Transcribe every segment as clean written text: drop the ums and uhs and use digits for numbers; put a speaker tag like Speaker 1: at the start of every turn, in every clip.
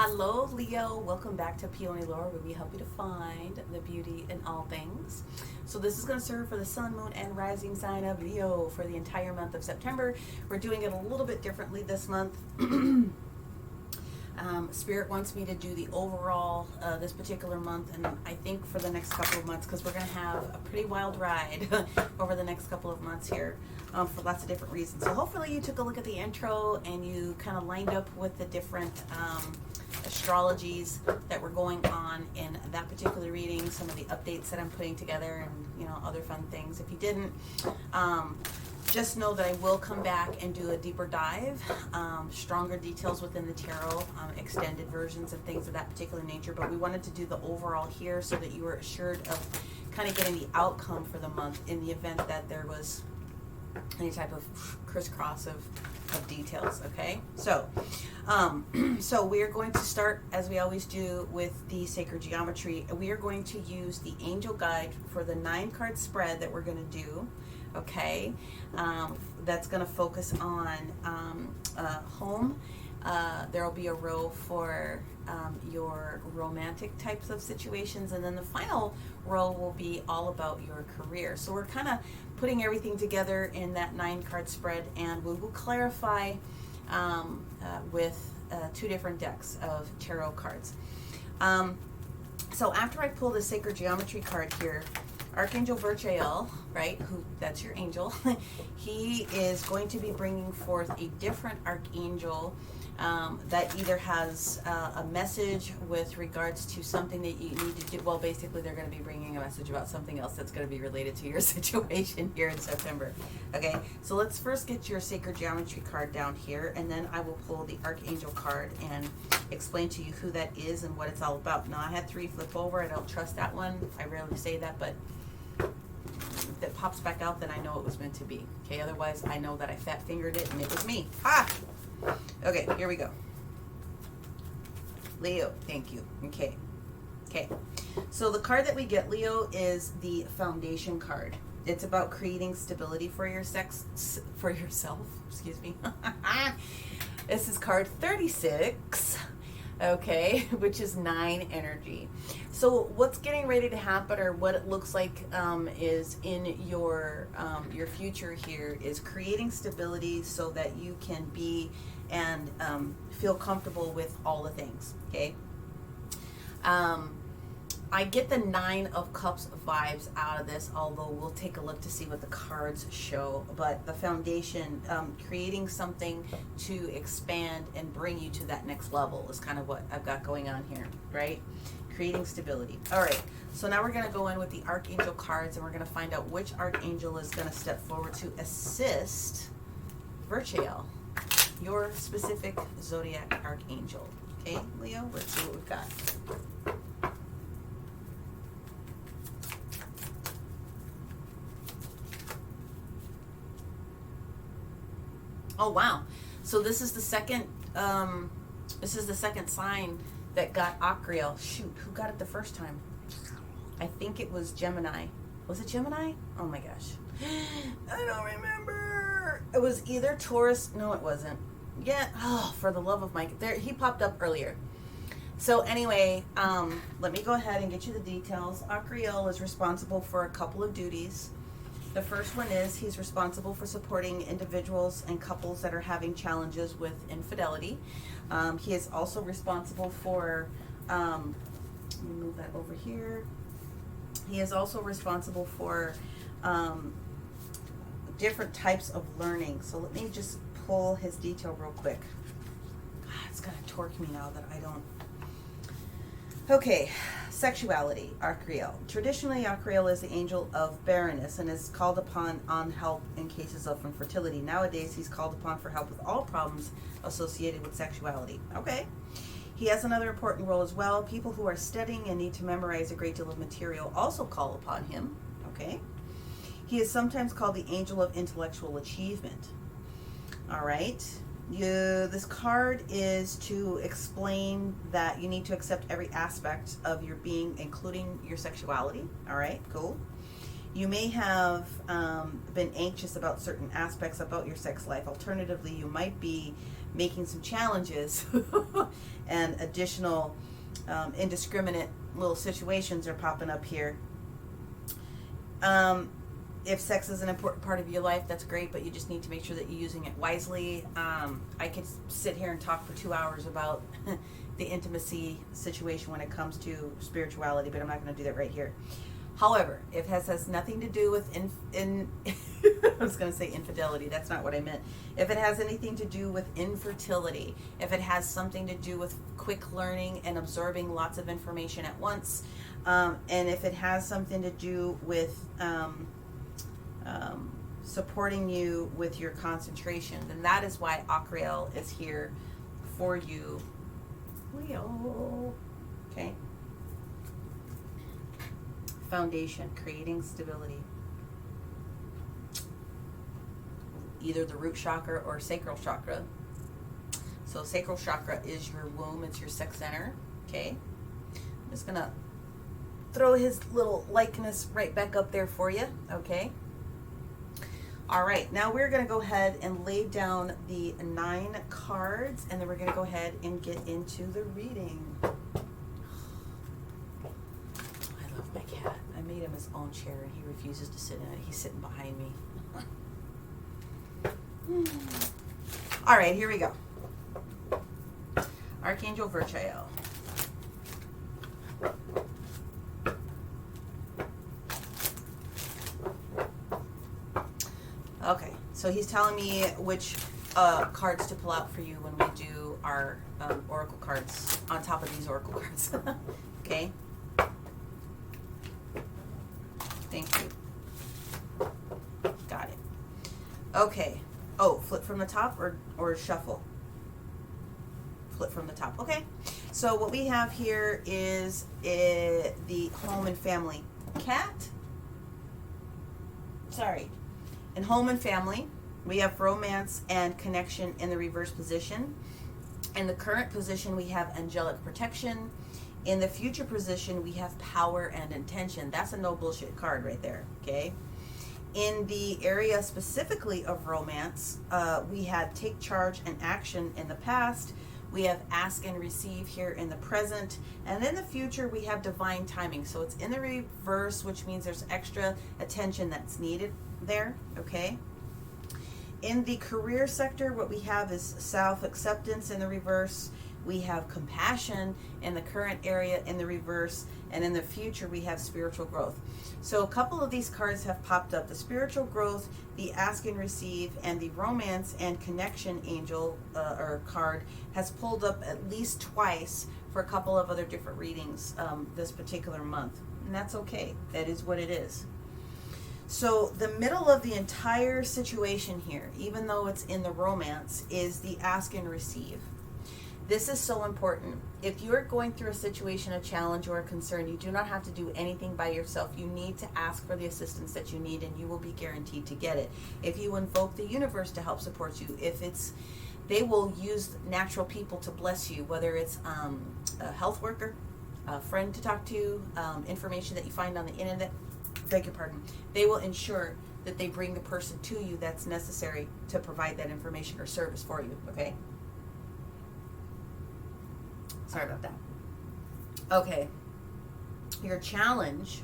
Speaker 1: Hello, Leo. Welcome back to Peony Lore, where we help you to find the beauty in all things. So this is going to serve for the sun, moon, and rising sign of Leo for the entire month of September. We're doing it a little bit differently this month. Spirit wants me to do the overall this particular month, and I think for the next couple of months, because we're going to have a pretty wild ride over the next couple of months here for lots of different reasons. So hopefully you took a look at the intro and you kind of lined up with the different astrologies that were going on in that particular reading, some of the updates that I'm putting together, and other fun things. If you didn't, just know that I will come back and do a deeper dive, stronger details within the tarot, extended versions and things of that particular nature. But we wanted to do the overall here so that you were assured of kind of getting the outcome for the month in the event that there was any type of crisscross of details. Okay, so so we are going to start, as we always do, with the sacred geometry. We are going to use the angel guide for the 9-card spread that we're going to do. Okay, that's going to focus on home. There will be a row for your romantic types of situations, and then the final row will be all about your career. So we're kind of putting everything together in that 9-card spread, and we will clarify with 2 different decks of tarot cards. So after I pull the sacred geometry card here, Archangel Virchael, right, that's your angel, he is going to be bringing forth a different archangel that either has a message with regards to something that you need to do. Well, basically they're going to be bringing a message about something else that's going to be related to your situation here in September. Okay, so let's first get your sacred geometry card down here, and then I will pull the archangel card and explain to you who that is and what it's all about. Now, I had 3 flip over. I don't trust that one. I rarely say that, but if that pops back out, then I know it was meant to be. Okay, otherwise I know that I fat fingered it and it was me. Ha! Okay, here we go. Leo, thank you. Okay. So the card that we get, Leo, is the foundation card. It's about creating stability for yourself. Excuse me. This is card 36. Okay, which is 9 energy. So what's getting ready to happen, or what it looks like is in your future here, is creating stability so that you can be and feel comfortable with all the things. Okay. I get the 9 of Cups vibes out of this, although we'll take a look to see what the cards show. But the foundation, creating something to expand and bring you to that next level is kind of what I've got going on here, right? Creating stability. All right, so now we're going to go in with the Archangel cards, and we're going to find out which Archangel is going to step forward to assist Virchael, your specific Zodiac Archangel. Okay, Leo, let's see what we've got. Oh wow! So this is the second. This is the second sign that got Acreal. Shoot, who got it the first time? I think it was Gemini. Was it Gemini? Oh my gosh, I don't remember. It was either Taurus. No, it wasn't. Yeah. Oh, for the love of Mike, there he popped up earlier. So anyway, let me go ahead and get you the details. Acreal is responsible for a couple of duties. The first one is he's responsible for supporting individuals and couples that are having challenges with infidelity. He is also responsible for, let me move that over here. He is also responsible for different types of learning. So let me just pull his detail real quick. God, it's going to torque me now that I don't. Okay, sexuality, Acreal. Traditionally, Acreal is the angel of barrenness and is called upon on help in cases of infertility. Nowadays, he's called upon for help with all problems associated with sexuality. Okay. He has another important role as well. People who are studying and need to memorize a great deal of material also call upon him. Okay. He is sometimes called the angel of intellectual achievement. All right. This card is to explain that you need to accept every aspect of your being, including your sexuality. All right, cool. You may have been anxious about certain aspects about your sex life. Alternatively, you might be making some challenges and additional indiscriminate little situations are popping up here. If sex is an important part of your life, that's great, but you just need to make sure that you're using it wisely. I could sit here and talk for 2 hours about the intimacy situation when it comes to spirituality, but I'm not going to do that right here. However, if it has nothing to do with I was going to say infidelity. That's not what I meant. If it has anything to do with infertility, if it has something to do with quick learning and absorbing lots of information at once, and if it has something to do with supporting you with your concentration, then that is why Akriel is here for you, Leo. Okay. Foundation, creating stability. Either the root chakra or sacral chakra. So sacral chakra is your womb, it's your sex center. Okay. I'm just gonna throw his little likeness right back up there for you. Okay. All right, now we're going to go ahead and lay down the 9 cards, and then we're going to go ahead and get into the reading. I love my cat. I made him his own chair, and he refuses to sit in it. He's sitting behind me. All right, here we go. Archangel Virchael. Okay, so he's telling me which cards to pull out for you when we do our oracle cards on top of these oracle cards. Okay. Thank you. Got it. Okay. Oh, flip from the top or shuffle? Flip from the top. Okay. So what we have here is the home and family. Cat? Sorry. In home and family, we have romance and connection in the reverse position. In the current position, we have angelic protection. In the future position, we have power and intention. That's a no bullshit card right there, okay? In the area specifically of romance, we had take charge and action in the past. We have ask and receive here in the present. And in the future, we have divine timing. So it's in the reverse, which means there's extra attention that's needed there, okay? In the career sector, what we have is self-acceptance in the reverse. We have compassion in the current area in the reverse. And in the future, we have spiritual growth. So a couple of these cards have popped up. The spiritual growth, the ask and receive, and the romance and connection angel or card has pulled up at least twice for a couple of other different readings this particular month. And that's okay. That is what it is. So the middle of the entire situation here, even though it's in the romance, is the ask and receive. This is so important. If you're going through a situation, a challenge, or a concern, you do not have to do anything by yourself. You need to ask for the assistance that you need, and you will be guaranteed to get it. If you invoke the universe to help support you, they will use natural people to bless you, whether it's a health worker, a friend to talk to, information that you find on the internet. Beg your pardon. They will ensure that they bring the person to you that's necessary to provide that information or service for you, okay? Sorry about that. Okay. Your challenge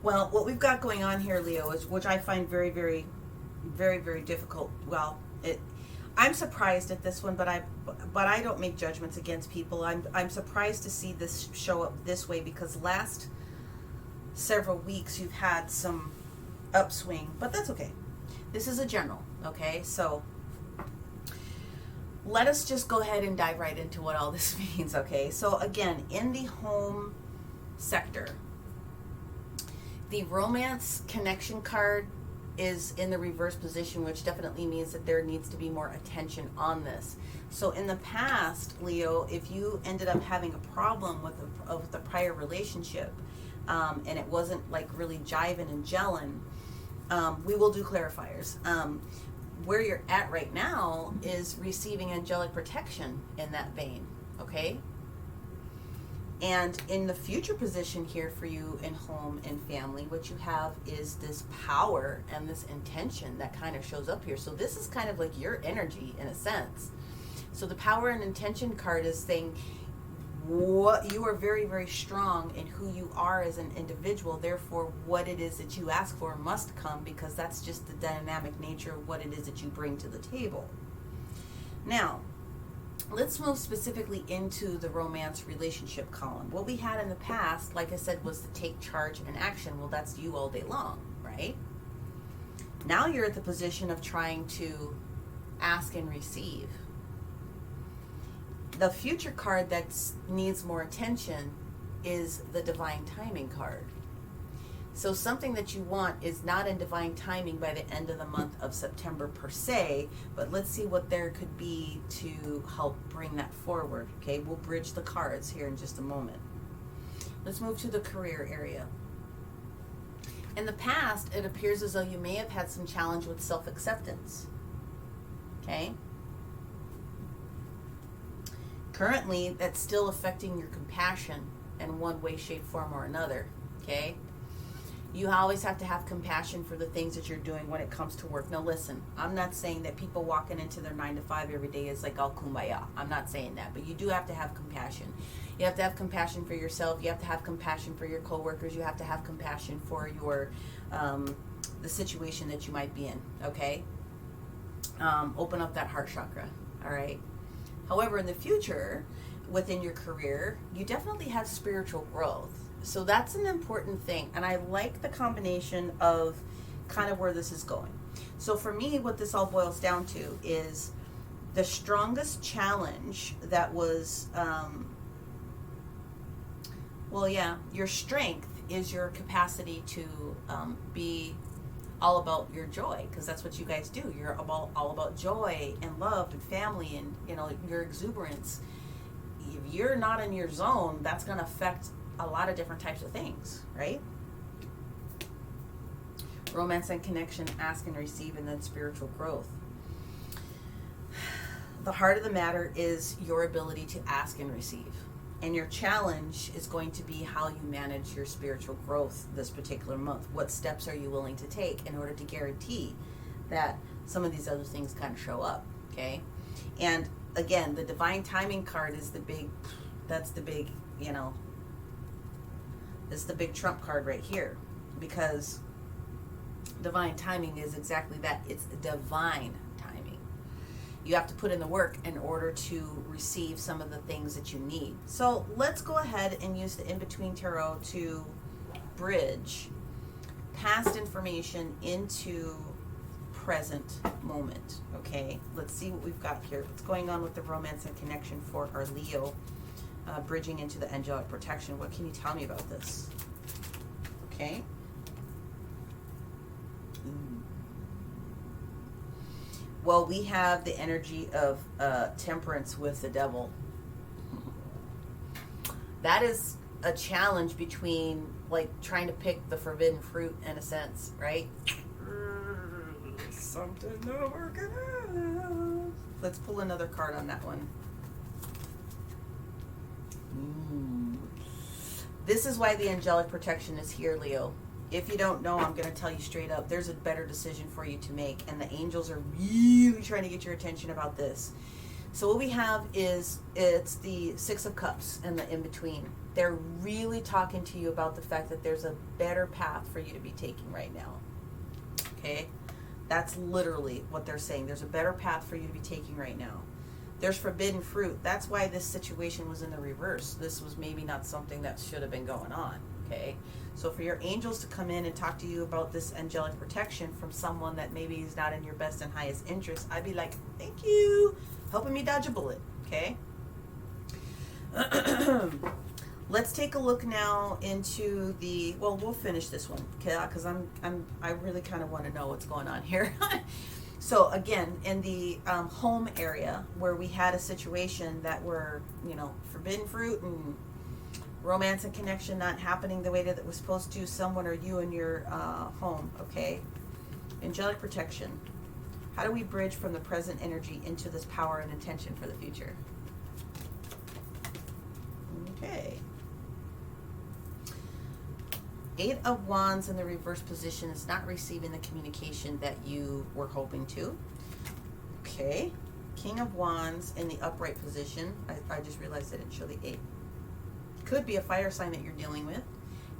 Speaker 1: well, what we've got going on here, Leo, is which I find very, very, very, very difficult. Well, I'm surprised at this one, but I don't make judgments against people. I'm surprised to see this show up this way because last several weeks you've had some upswing, but that's okay. This is a general, okay? So let us just go ahead and dive right into what all this means, okay? So again, in the home sector, the romance connection card is in the reverse position, which definitely means that there needs to be more attention on this. So in the past, Leo, if you ended up having a problem with a prior relationship, and it wasn't like really jiving and gelling, we will do clarifiers. Where you're at right now is receiving angelic protection in that vein, okay? And in the future position here for you in home and family, what you have is this power and this intention that kind of shows up here. So this is kind of like your energy in a sense. So the power and intention card is saying what you are very, very strong in who you are as an individual. Therefore, what it is that you ask for must come, because that's just the dynamic nature of what it is that you bring to the table. Now, let's move specifically into the romance relationship column. What we had in the past, like I said, was to take charge and action. Well, that's you all day long, right? Now you're at the position of trying to ask and receive. The future card that needs more attention is the divine timing card. So something that you want is not in divine timing by the end of the month of September per se, but let's see what there could be to help bring that forward. Okay, we'll bridge the cards here in just a moment. Let's move to the career area. In the past, it appears as though you may have had some challenge with self-acceptance. Okay? Currently, that's still affecting your compassion in one way, shape, form, or another. Okay? You always have to have compassion for the things that you're doing when it comes to work. Now listen, I'm not saying that people walking into their 9 to 5 every day is like all kumbaya. I'm not saying that, but you do have to have compassion. You have to have compassion for yourself. You have to have compassion for your coworkers. You have to have compassion for your the situation that you might be in. Okay, open up that heart chakra. All right. However, in the future, within your career, you definitely have spiritual growth. So that's an important thing. And I like the combination of kind of where this is going. So for me, what this all boils down to is the strongest challenge that was, your strength is your capacity to be all about your joy, because that's what you guys do. You're all about joy and love and family and, your exuberance. If you're not in your zone, that's going to affect a lot of different types of things, right? Romance and connection, ask and receive, and then spiritual growth. The heart of the matter is your ability to ask and receive. And your challenge is going to be how you manage your spiritual growth this particular month. What steps are you willing to take in order to guarantee that some of these other things kind of show up, okay? And again, the divine timing card is it's the big trump card right here, because divine timing is exactly that. It's divine timing. You have to put in the work in order to receive some of the things that you need. So let's go ahead and use the in-between tarot to bridge past information into present moment. Okay, let's see what we've got here. What's going on with the romance and connection for our Leo? Bridging into the angelic protection. What can you tell me about this? Okay. Well, we have the energy of temperance with the devil. That is a challenge between, like, trying to pick the forbidden fruit in a sense, right? Something not working out. Let's pull another card on that one. This is why the angelic protection is here, Leo. If you don't know, I'm going to tell you straight up, there's a better decision for you to make, and the angels are really trying to get your attention about this. So what we have is, it's the Six of Cups and the in-between. They're really talking to you about the fact that there's a better path for you to be taking right now. Okay? That's literally what they're saying. There's a better path for you to be taking right now. There's forbidden fruit. That's why this situation was in the reverse. This was maybe not something that should have been going on. Okay? So for your angels to come in and talk to you about this angelic protection from someone that maybe is not in your best and highest interest, I'd be like, thank you, helping me dodge a bullet. Okay? Let's take a look now into the, well, we'll finish this one, because I really kind of want to know what's going on here. So again, in the home area where we had a situation that were, forbidden fruit and romance and connection not happening the way that it was supposed to, someone or you in your home, okay? Angelic protection. How do we bridge from the present energy into this power and intention for the future? Okay. Eight of Wands in the reverse position is not receiving the communication that you were hoping to. Okay. King of Wands in the upright position. I just realized I didn't show the 8. Could be a fire sign that you're dealing with.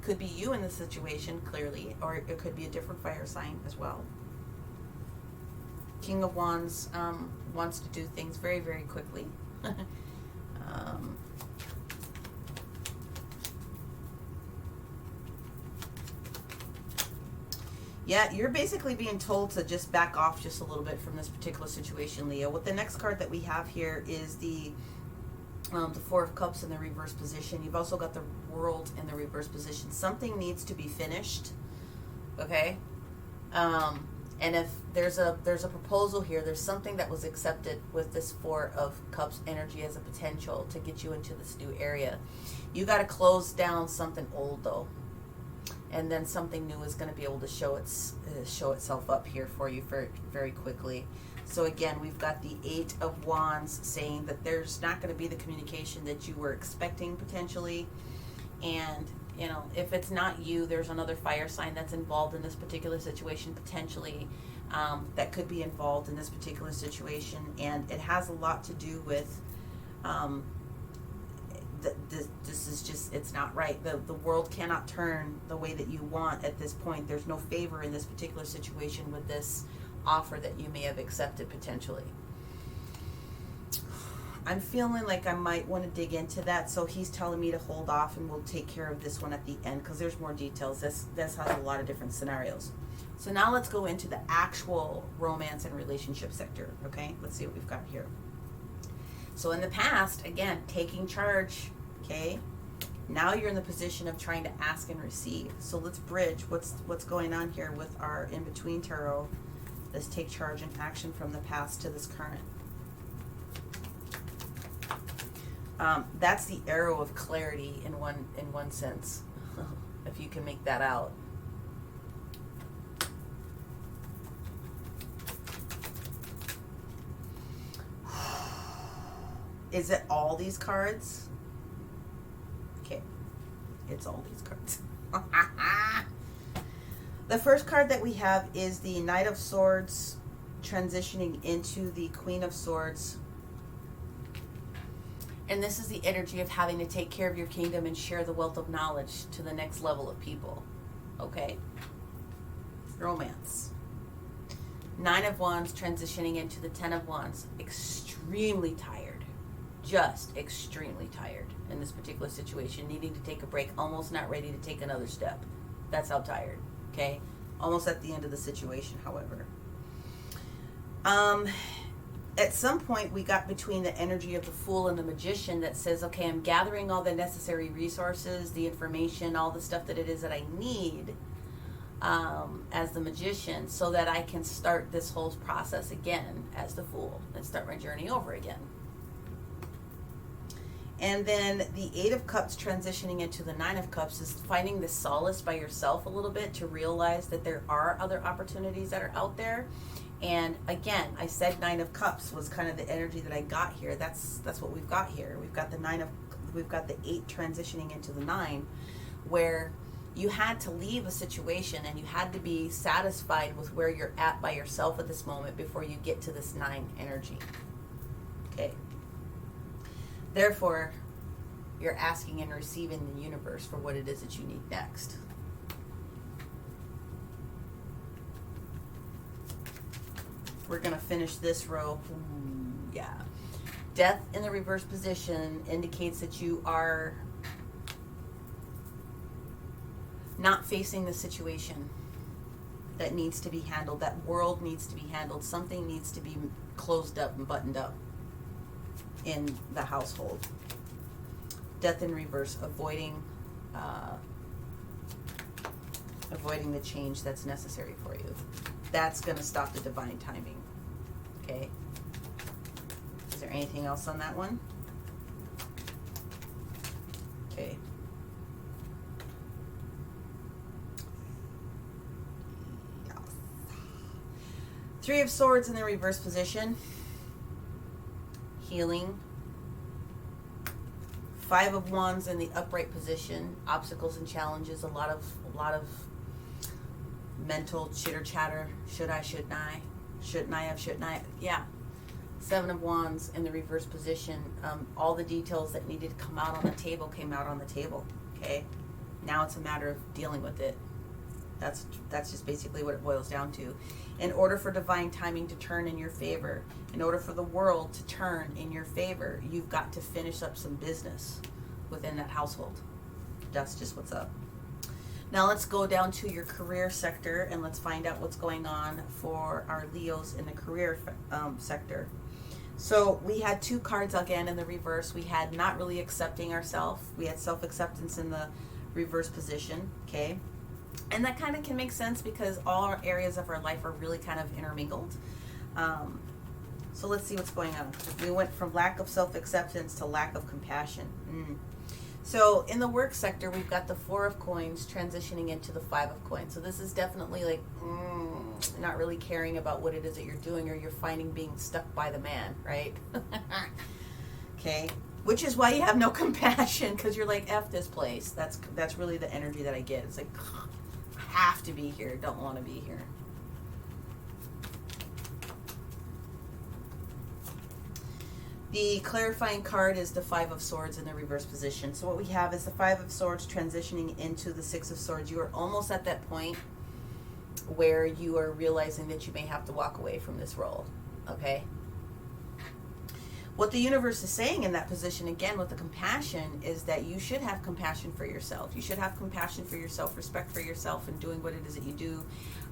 Speaker 1: Could be you in the situation, clearly, or it could be a different fire sign as well. King of Wands wants to do things very, very quickly. Yeah, you're basically being told to just back off just a little bit from this particular situation, Leo. What the next card that we have here is the Four of Cups in the reverse position. You've also got the World in the reverse position. Something needs to be finished, okay? And if there's a proposal here, there's something that was accepted with this Four of Cups energy as a potential to get you into this new area. You got to close down something old, though. And then something new is going to be able to show itself up here for you very, very quickly. So again, we've got the 8 of Wands saying that there's not going to be the communication that you were expecting potentially. And, you know, if it's not you, there's another fire sign that's involved in this particular situation potentially, that could be involved in this particular situation. And it has a lot to do with this is just, it's not right. The world cannot turn the way that you want at this point. There's no favor in this particular situation with this offer that you may have accepted potentially. I'm feeling like I might want to dig into that, so he's telling me to hold off and we'll take care of this one at the end because there's more details. This has a lot of different scenarios. So now let's go into the actual romance and relationship sector, okay? Let's see what we've got here. So in the past, again, taking charge, okay? Now you're in the position of trying to ask and receive. So let's bridge what's going on here with our in-between tarot. Let's take charge and action from the past to this current. That's the arrow of clarity in one sense, if you can make that out. Is it all these cards? Okay, it's all these cards. The first card that we have is the Knight of Swords transitioning into the Queen of Swords. And this is the energy of having to take care of your kingdom and share the wealth of knowledge to the next level of people. Okay? Romance. 9 of Wands transitioning into the 10 of Wands. Extremely tired. Just extremely tired in this particular situation. Needing to take a break. Almost not ready to take another step. That's how tired. Okay? Almost at the end of the situation, however. At some point, we got between the energy of the Fool and the Magician that says, okay, I'm gathering all the necessary resources, the information, all the stuff that it is that I need as the Magician so that I can start this whole process again as the Fool and start my journey over again. And then the 8 of Cups transitioning into the 9 of Cups is finding the solace by yourself a little bit to realize that there are other opportunities that are out there. And again, I said 9 of Cups was kind of the energy that I got here. That's what we've got here. We've got the 8 transitioning into the 9, where you had to leave a situation and you had to be satisfied with where you're at by yourself at this moment before you get to this 9 energy. Okay. Therefore, you're asking and receiving the universe for what it is that you need next. We're going to finish this row. Ooh, yeah. Death in the reverse position indicates that you are not facing the situation that needs to be handled. That world needs to be handled. Something needs to be closed up and buttoned up in the household. Death in reverse, avoiding the change that's necessary for you. That's going to stop the divine timing. Okay. Is there anything else on that one? Okay. Yes. 3 of Swords in the reverse position. Healing. 5 of Wands in the upright position. Obstacles and challenges. A lot a lot of mental chitter chatter. Should I, shouldn't I? Shouldn't I have, shouldn't I? Yeah. Seven of Wands in the reverse position. All the details that needed to come out on the table came out on the table. Okay. Now it's a matter of dealing with it. That's just basically what it boils down to. In order for divine timing to turn in your favor, in order for the world to turn in your favor, you've got to finish up some business within that household. That's just what's up. Now let's go down to your career sector and let's find out what's going on for our Leos in the career sector. So we had two cards again in the reverse. We had not really accepting ourselves. We had self-acceptance in the reverse position, okay? And that kind of can make sense because all our areas of our life are really kind of intermingled. So let's see what's going on. We went from lack of self-acceptance to lack of compassion. So in the work sector, we've got the Four of Coins transitioning into the Five of Coins. So this is definitely like not really caring about what it is that you're doing, or you're finding being stuck by the man, right? Okay. Which is why you have no compassion, because you're like, F this place. That's really the energy that I get. It's like, I have to be here, don't want to be here. The clarifying card is the Five of Swords in the reverse position. So what we have is the Five of Swords transitioning into the Six of Swords. You are almost at that point where you are realizing that you may have to walk away from this role, okay? What the universe is saying in that position, again, with the compassion, is that you should have compassion for yourself. You should have compassion for yourself, respect for yourself, and doing what it is that you do.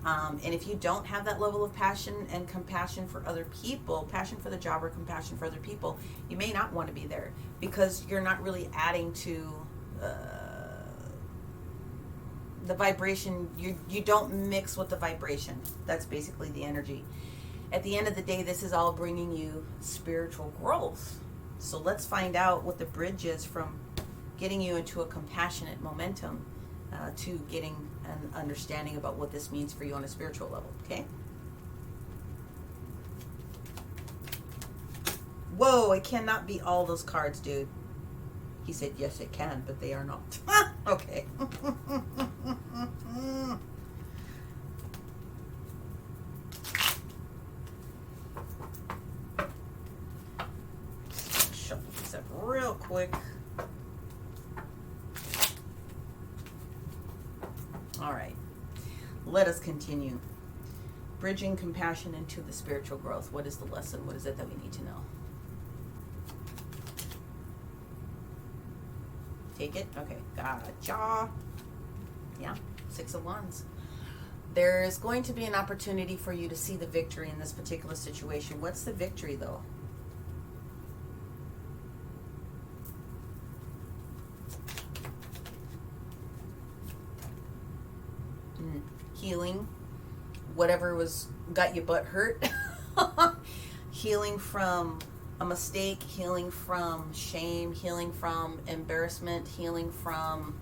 Speaker 1: And if you don't have that level of passion and compassion for other people, passion for the job or compassion for other people, you may not want to be there because you're not really adding to the vibration. You don't mix with the vibration. That's basically the energy. At the end of the day, this is all bringing you spiritual growth. So let's find out what the bridge is from getting you into a compassionate momentum to getting an understanding about what this means for you on a spiritual level, okay? Whoa, it cannot be all those cards, dude. He said, yes, it can, but they are not. Okay. Shuffle this up real quick. All right, let us continue. Bridging compassion into the spiritual growth. What is the lesson? What is it that we need to know? Take it? Okay, gotcha. Yeah, Six of Wands. There's going to be an opportunity for you to see the victory in this particular situation. What's the victory, though? Healing, whatever got your butt hurt. Healing from a mistake, healing from shame, healing from embarrassment, healing from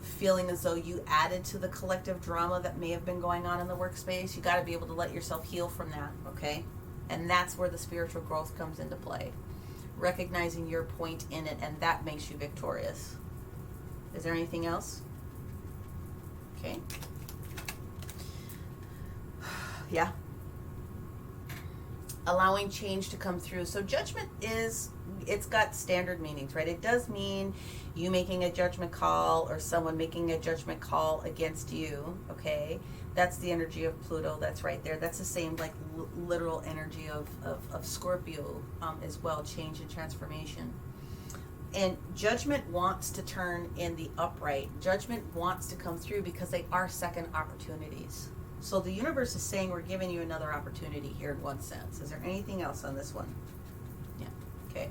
Speaker 1: feeling as though you added to the collective drama that may have been going on in the workspace. You got to be able to let yourself heal from that, okay? And that's where the spiritual growth comes into play. Recognizing your point in it, and that makes you victorious. Is there anything else? Okay. Yeah. Allowing change to come through. So judgment it's got standard meanings, right? It does mean you making a judgment call or someone making a judgment call against you, okay? That's the energy of Pluto. That's right there. That's the same like literal energy of Scorpio as well, change and transformation. And judgment wants to turn in the upright. Judgment wants to come through because they are second opportunities. So the universe is saying we're giving you another opportunity here in one sense. Is there anything else on this one? Yeah. Okay.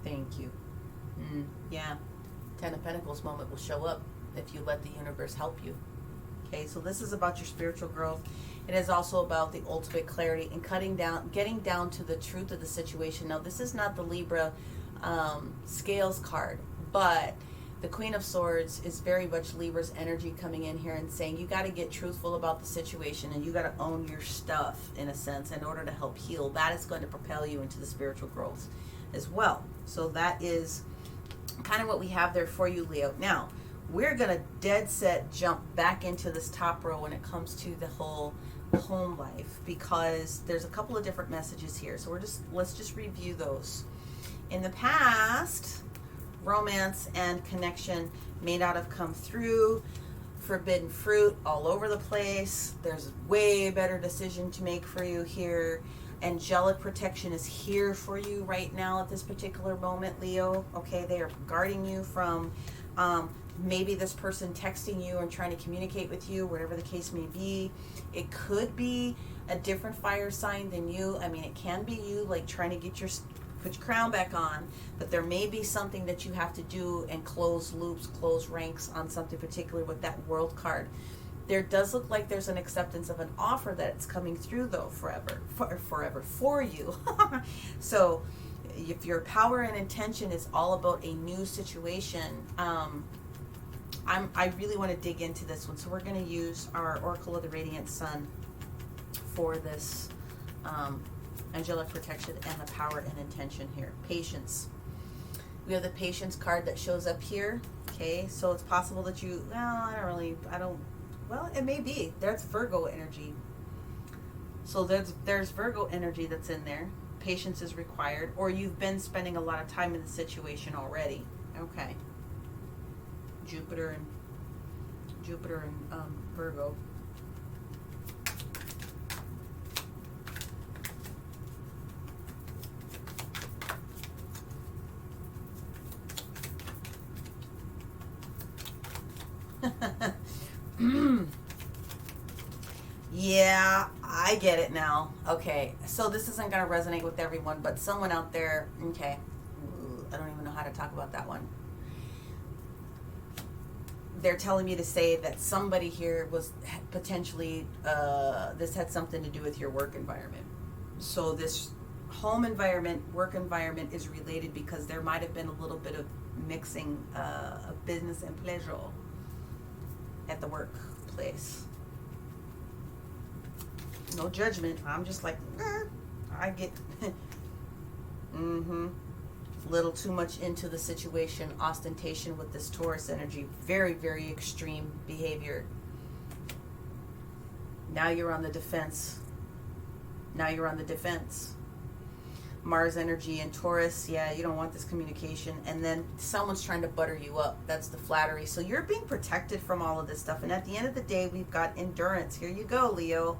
Speaker 1: Thank you. Yeah. Ten of Pentacles moment will show up if you let the universe help you. Okay, so this is about your spiritual growth. It is also about the ultimate clarity and getting down to the truth of the situation. Now, this is not the Libra scales card, but The Queen of Swords is very much Libra's energy coming in here and saying you got to get truthful about the situation and you got to own your stuff, in a sense, in order to help heal. That is going to propel you into the spiritual growth as well. So that is kind of what we have there for you, Leo. Now, we're going to dead set jump back into this top row when it comes to the whole home life, because there's a couple of different messages here. So let's just review those. In the past, romance and connection may not have come through. Forbidden fruit all over the place. There's a way better decision to make for you here. Angelic protection is here for you right now at this particular moment, Leo. Okay, they are guarding you from maybe this person texting you and trying to communicate with you, whatever the case may be. It could be a different fire sign than you. I mean, it can be you, like trying to put your crown back on, but there may be something that you have to do and close loops, close ranks on something particular with that World card. There does look like there's an acceptance of an offer that's coming through, though, forever for you. So if your power and intention is all about a new situation, I really want to dig into this one. So we're going to use our Oracle of the Radiant Sun for this angelic protection and the power and intention here. Patience. We have the patience card that shows up here. Okay, so it's possible that well, it may be. That's Virgo energy. So there's Virgo energy that's in there. Patience is required, or you've been spending a lot of time in the situation already. Okay. Jupiter and Virgo. Yeah, I get it now. Okay, so this isn't going to resonate with everyone, but someone out there, okay, I don't even know how to talk about that one. They're telling me to say that somebody here was potentially, this had something to do with your work environment. So this home environment, work environment is related because there might have been a little bit of mixing of business and pleasure at the workplace. No judgment. I'm just like, I get little too much into the situation. Ostentation with this Taurus energy. Very, very extreme behavior. Now you're on the defense. Mars energy and Taurus, yeah, you don't want this communication. And then someone's trying to butter you up. That's the flattery. So you're being protected from all of this stuff. And at the end of the day, we've got endurance. Here you go, Leo.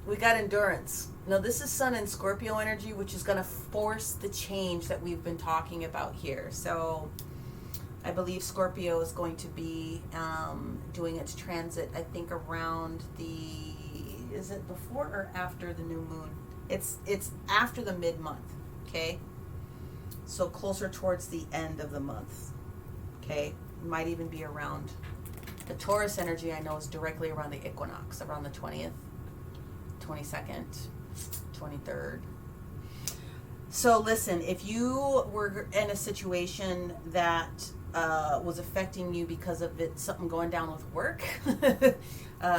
Speaker 1: We got endurance. Now, this is Sun and Scorpio energy, which is going to force the change that we've been talking about here. So I believe Scorpio is going to be doing its transit, I think, around is it before or after the new moon? It's after the mid-month, okay? So closer towards the end of the month, okay? Might even be around. The Taurus energy, I know, is directly around the equinox, around the 20th, 22nd, 23rd. So listen, if you were in a situation that was affecting you because of something going down with work,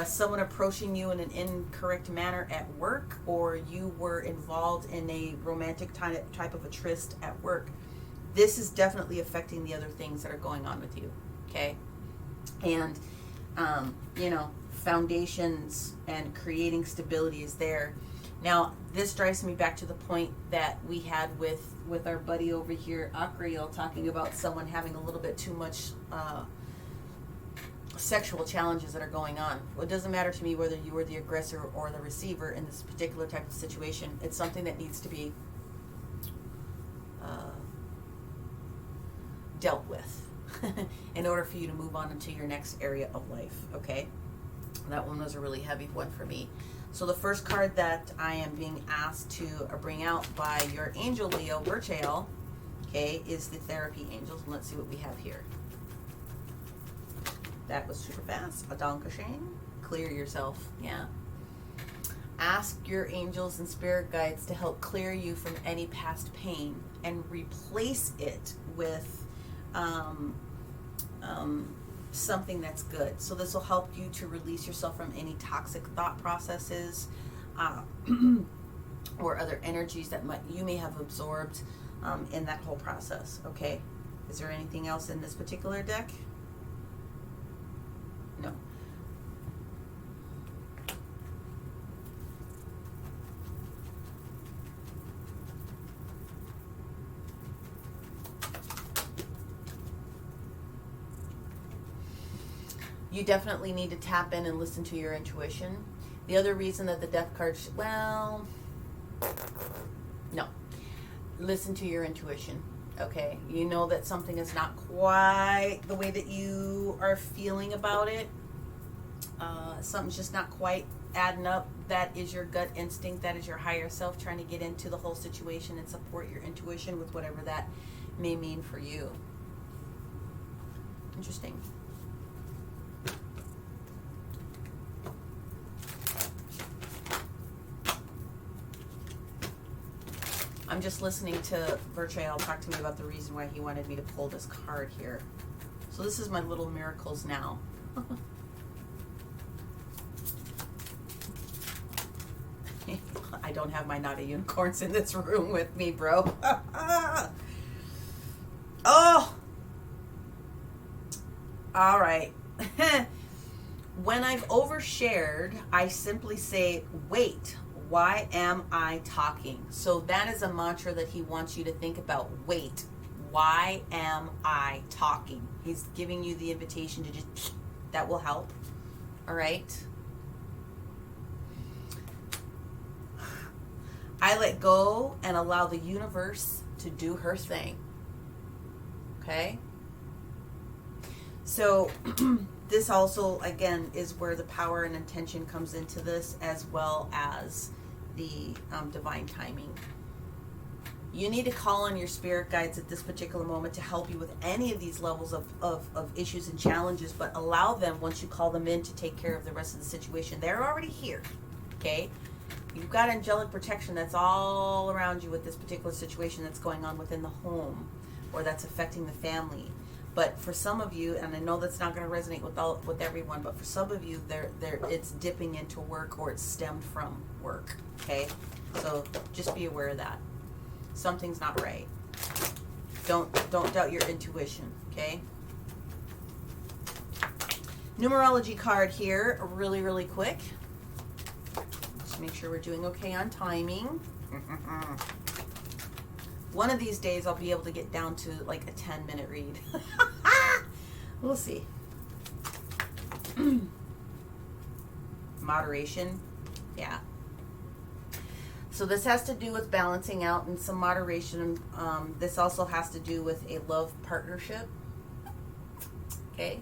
Speaker 1: someone approaching you in an incorrect manner at work, or you were involved in a romantic type of a tryst at work, this is definitely affecting the other things that are going on with you, okay? And, foundations and creating stability is there. Now, this drives me back to the point that we had with our buddy over here, Akriel, talking about someone having a little bit too much sexual challenges that are going on. Well, it doesn't matter to me whether you were the aggressor or the receiver in this particular type of situation. It's something that needs to be dealt with in order for you to move on into your next area of life, okay? That one was a really heavy one for me. So the first card that I am being asked to bring out by your angel, Leo Virchael, okay, is the Therapy Angels. And let's see what we have here. That was super fast. Adonka Shane. Clear yourself. Yeah. Ask your angels and spirit guides to help clear you from any past pain and replace it with um, something that's good. So this will help you to release yourself from any toxic thought processes uh, or other energies that you may have absorbed in that whole process. Okay, is there anything else in this particular deck? No. You definitely need to tap in and listen to your intuition. The other reason that the death card, well, no. Listen to your intuition, okay? You know that something is not quite the way that you are feeling about it. Something's just not quite adding up. That is your gut instinct. That is your higher self trying to get into the whole situation and support your intuition with whatever that may mean for you. Interesting. I'm just listening to Bertrand talk to me about the reason why he wanted me to pull this card here. So this is my little miracles now. I don't have my naughty unicorns in this room with me, bro. Oh! All right. When I've overshared, I simply say, wait. Why am I talking? So that is a mantra that he wants you to think about. Wait, why am I talking? He's giving you the invitation to just, that will help. All right. I let go and allow the universe to do her thing. Okay. So this also, again, is where the power and intention comes into this, as well as the divine timing. You need to call on your spirit guides at this particular moment to help you with any of these levels of issues and challenges, but allow them, once you call them in, to take care of the rest of the situation. They're already here, okay? You've got angelic protection that's all around you with this particular situation that's going on within the home, or that's affecting the family. But for some of you, and I know that's not going to resonate with everyone, but for some of you, it's dipping into work, or it's stemmed from work. Okay, so just be aware of that. Something's not right. Don't doubt your intuition. Okay. Numerology card here, really quick. Just make sure we're doing okay on timing. One of these days I'll be able to get down to like a 10-minute read. We'll see. Moderation. Yeah. So this has to do with balancing out and some moderation. This also has to do with a love partnership. Okay.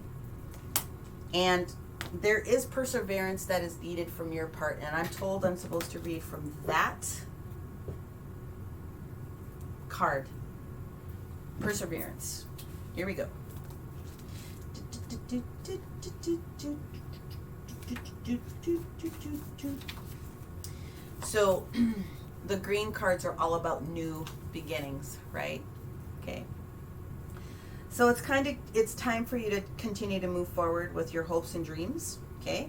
Speaker 1: And there is perseverance that is needed from your part. And I'm told I'm supposed to read from that card. Perseverance. Here we go. So the green cards are all about new beginnings, right? Okay. So it's time for you to continue to move forward with your hopes and dreams, okay?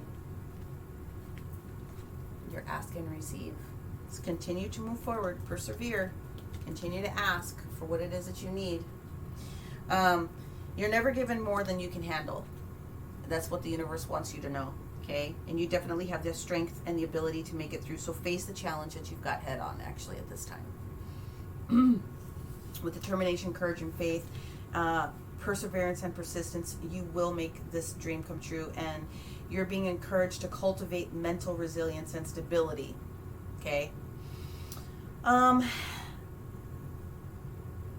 Speaker 1: Your ask and receive. Let's continue to move forward, persevere. Continue to ask for what it is that you need. You're never given more than you can handle. That's what the universe wants you to know, okay? And you definitely have the strength and the ability to make it through. So face the challenge that you've got head on, actually, at this time. With determination, courage, and faith, perseverance and persistence, you will make this dream come true. And you're being encouraged to cultivate mental resilience and stability, okay?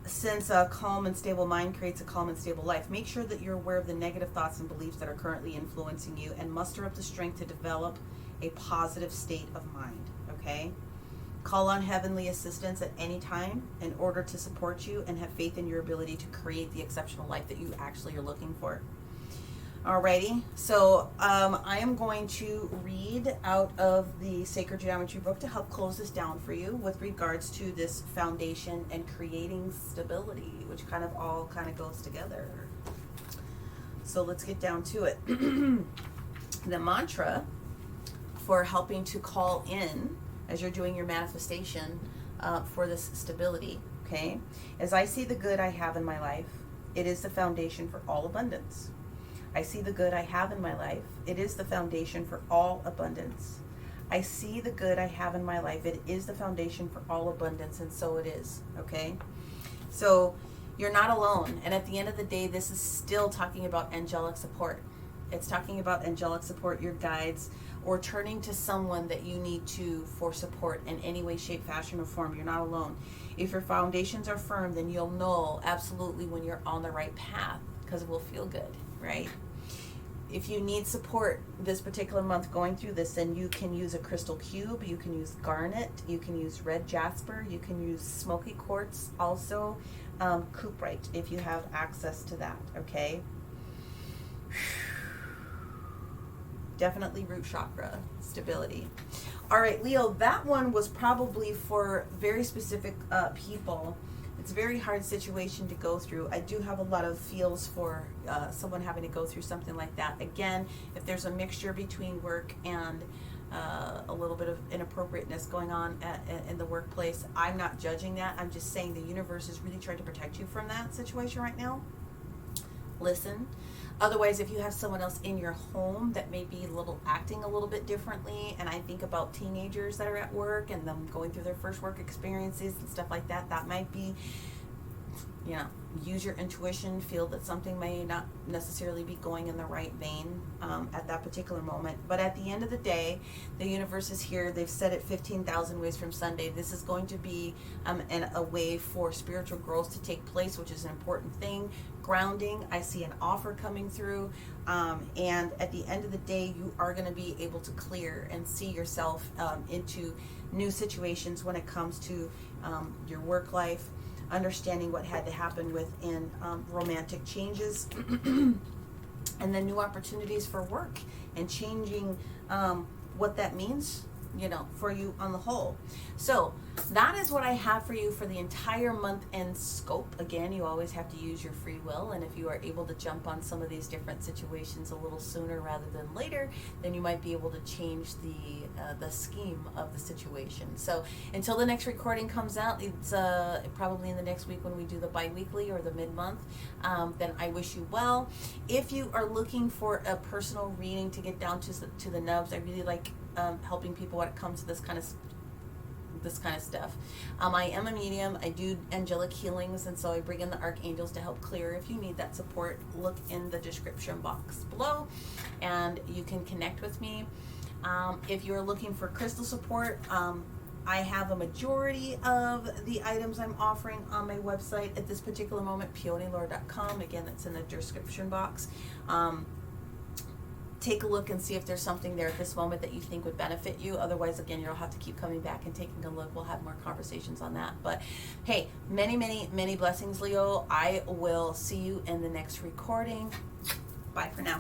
Speaker 1: Since a calm and stable mind creates a calm and stable life, make sure that you're aware of the negative thoughts and beliefs that are currently influencing you, and muster up the strength to develop a positive state of mind, okay? Call on heavenly assistance at any time in order to support you, and have faith in your ability to create the exceptional life that you actually are looking for. Alrighty, so I am going to read out of the Sacred Geometry book to help close this down for you with regards to this foundation and creating stability, which kind of all kind of goes together. So let's get down to it. The mantra for helping to call in as you're doing your manifestation for this stability, okay, as I see the good I have in my life, it is the foundation for all abundance. I see the good I have in my life. It is the foundation for all abundance. I see the good I have in my life. It is the foundation for all abundance, and so it is, okay? So you're not alone, and at the end of the day, this is still talking about angelic support. It's talking about angelic support, your guides, or turning to someone that you need to for support in any way, shape, fashion, or form. You're not alone. If your foundations are firm, then you'll know absolutely when you're on the right path, because it will feel good, right? If you need support this particular month going through this, then you can use a crystal cube, you can use garnet, you can use red jasper, you can use smoky quartz, also cuprite if you have access to that, okay? Definitely root chakra stability. All right, Leo, that one was probably for very specific people. It's a very hard situation to go through. I do have a lot of feels for someone having to go through something like that. Again, if there's a mixture between work and a little bit of inappropriateness going on in the workplace, I'm not judging that. I'm just saying the universe is really trying to protect you from that situation right now. Listen. Otherwise, if you have someone else in your home that may be acting a little bit differently, and I think about teenagers that are at work and them going through their first work experiences and stuff like that, that might be, use your intuition, feel that something may not necessarily be going in the right vein at that particular moment. But at the end of the day, the universe is here. They've said it 15,000 ways from Sunday. This is going to be a way for spiritual growth to take place, which is an important thing. Grounding, I see an offer coming through, and at the end of the day, you are going to be able to clear and see yourself into new situations when it comes to your work life, understanding what had to happen within romantic changes, and then new opportunities for work and changing what that means, for you on the whole. So that is what I have for you for the entire month end scope. Again, you always have to use your free will, and if you are able to jump on some of these different situations a little sooner rather than later, then you might be able to change the scheme of the situation. So until the next recording comes out, it's probably in the next week when we do the bi-weekly or the mid-month, then I wish you well. If you are looking for a personal reading to get down to the nubs, I really like helping people when it comes to this kind of stuff. I am a medium. I do angelic healings, and so I bring in the archangels to help clear. If you need that support, look in the description box below and you can connect with me. If you're looking for crystal support, I have a majority of the items I'm offering on my website at this particular moment, peonylore.com. Again, that's in the description box. Take a look and see if there's something there at this moment that you think would benefit you. Otherwise, again, you'll have to keep coming back and taking a look. We'll have more conversations on that. But hey, many, many, many blessings, Leo. I will see you in the next recording. Bye for now.